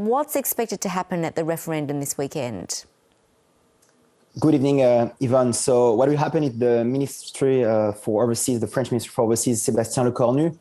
what's expected to happen at the referendum this weekend? Good evening, Yvonne. So what will happen is the Ministry for Overseas, the French Ministry for Overseas, Sébastien Lecornu,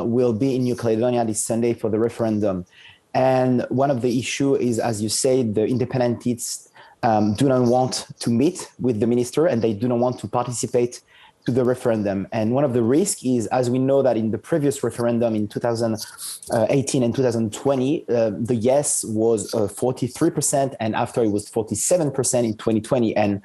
will be in New Caledonia this Sunday for the referendum. And one of the issues is, as you say, the independentists do not want to meet with the minister and they do not want to participate to the referendum. And one of the risks is, as we know that in the previous referendum in 2018 and 2020, the yes was 43%, and after it was 47% in 2020. And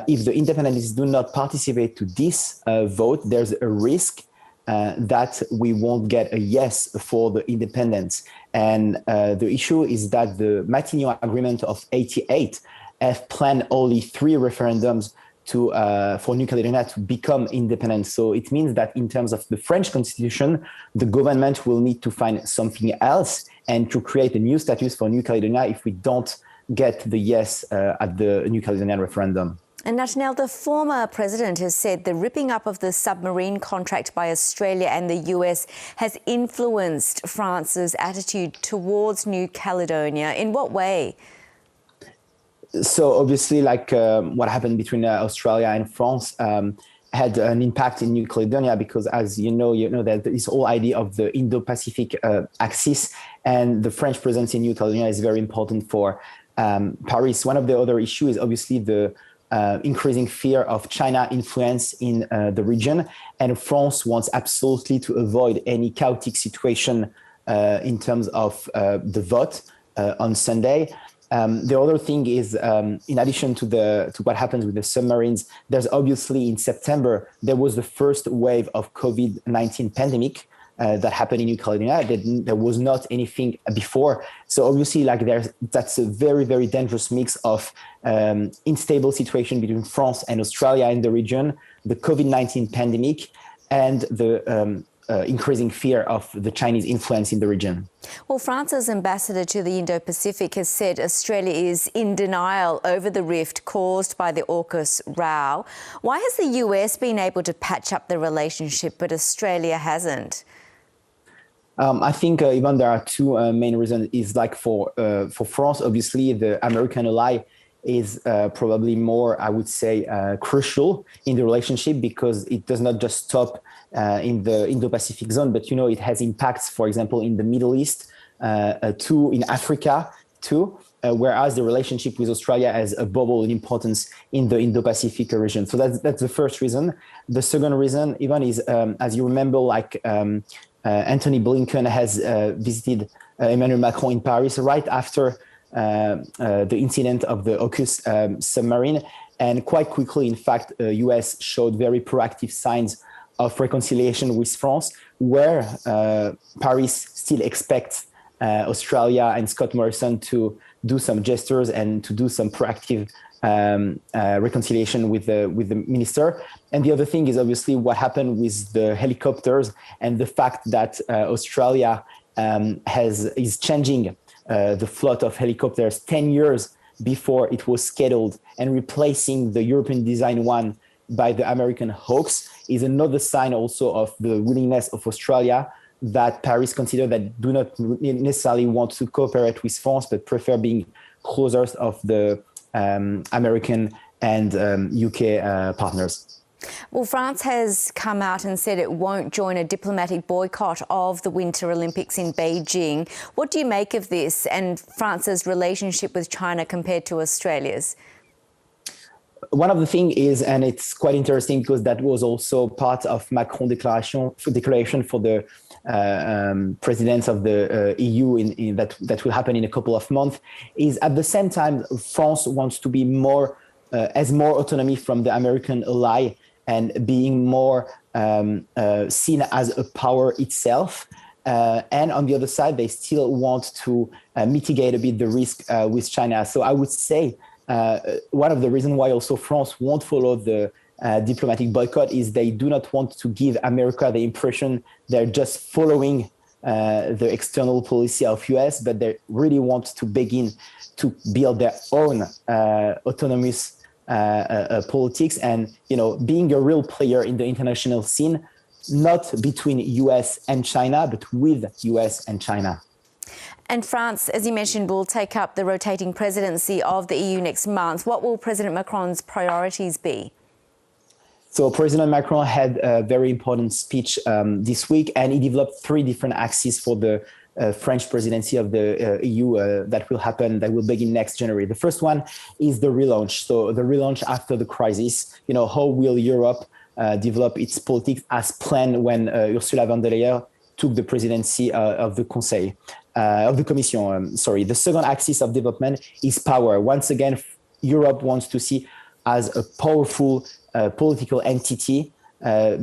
if the independentists do not participate to this vote, there's a risk that we won't get a yes for the independents. And the issue is that the Matignon Agreement of '88 have planned only 3 referendums for New Caledonia to become independent. So it means that in terms of the French constitution, the government will need to find something else and to create a new status for New Caledonia if we don't get the yes at the New Caledonian referendum. And Natanael, the former president has said the ripping up of the submarine contract by Australia and the US has influenced France's attitude towards New Caledonia. In what way? So obviously, like what happened between Australia and France had an impact in New Caledonia because, as you know that this whole idea of the Indo-Pacific axis and the French presence in New Caledonia is very important for Paris. One of the other issues is obviously the increasing fear of China influence in the region, and France wants absolutely to avoid any chaotic situation in terms of the vote on Sunday. The other thing is, in addition to what happens with the submarines, there's obviously in September, there was the first wave of COVID-19 pandemic that happened in New Caledonia. There was not anything before. So obviously, that's a very, very dangerous mix of unstable situation between France and Australia in the region, the COVID-19 pandemic, and the increasing fear of the Chinese influence in the region. Well, France's ambassador to the Indo-Pacific has said Australia is in denial over the rift caused by the AUKUS row. Why has the US been able to patch up the relationship, but Australia hasn't? I think, Yvonne, there are 2 main reasons. Is like for France, obviously, the American ally is probably more, I would say, crucial in the relationship because it does not just stop in the Indo-Pacific zone, but, it has impacts, for example, in the Middle East, too, in Africa, too, whereas the relationship with Australia has a bubble in importance in the Indo-Pacific region. So that's the first reason. The second reason, even, is, as you remember, Anthony Blinken has visited Emmanuel Macron in Paris right after the incident of the AUKUS submarine. And quite quickly, in fact, the US showed very proactive signs of reconciliation with France, where Paris still expects Australia and Scott Morrison to do some gestures and to do some proactive reconciliation with the minister. And the other thing is obviously what happened with the helicopters and the fact that Australia is changing the float of helicopters 10 years before it was scheduled and replacing the European design one by the American Hawks is another sign also of the willingness of Australia that Paris consider that do not necessarily want to cooperate with France, but prefer being closer of the American and UK partners. Well, France has come out and said it won't join a diplomatic boycott of the Winter Olympics in Beijing. What do you make of this and France's relationship with China compared to Australia's? One of the things is, and it's quite interesting because that was also part of Macron's declaration for the presidents of the EU that will happen in a couple of months, is at the same time France wants to be has more autonomy from the American ally and being more seen as a power itself. And on the other side, they still want to mitigate a bit the risk with China. So I would say one of the reasons why also France won't follow the diplomatic boycott is they do not want to give America the impression they're just following the external policy of US, but they really want to begin to build their own autonomous politics and, being a real player in the international scene, not between US and China, but with US and China. And France, as you mentioned, will take up the rotating presidency of the EU next month. What will President Macron's priorities be? So President Macron had a very important speech this week, and he developed 3 different axes for the French presidency of the EU that will begin next January. The first one is the relaunch. So the relaunch after the crisis. How will Europe develop its politics as planned when Ursula von der Leyen took the presidency of the Commission. The second axis of development is power. Once again, Europe wants to see as a powerful political entity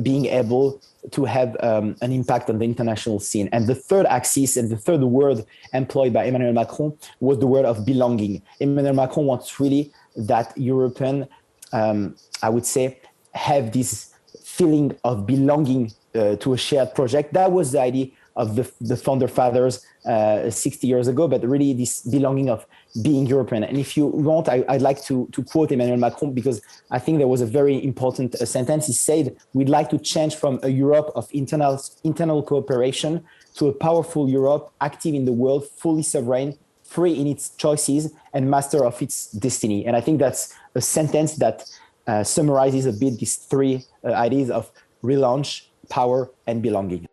being able to have an impact on the international scene. And the third axis and the third word employed by Emmanuel Macron was the word of belonging. Emmanuel Macron wants really that European, I would say, have this feeling of belonging to a shared project. That was the idea of the founder fathers 60 years ago, but really this belonging of being European. And if you want, I'd like to quote Emmanuel Macron, because I think there was a very important sentence. He said, "We'd like to change from a Europe of internal cooperation to a powerful Europe, active in the world, fully sovereign, free in its choices, and master of its destiny." And I think that's a sentence that summarizes a bit these 3 ideas of relaunch, power, and belonging.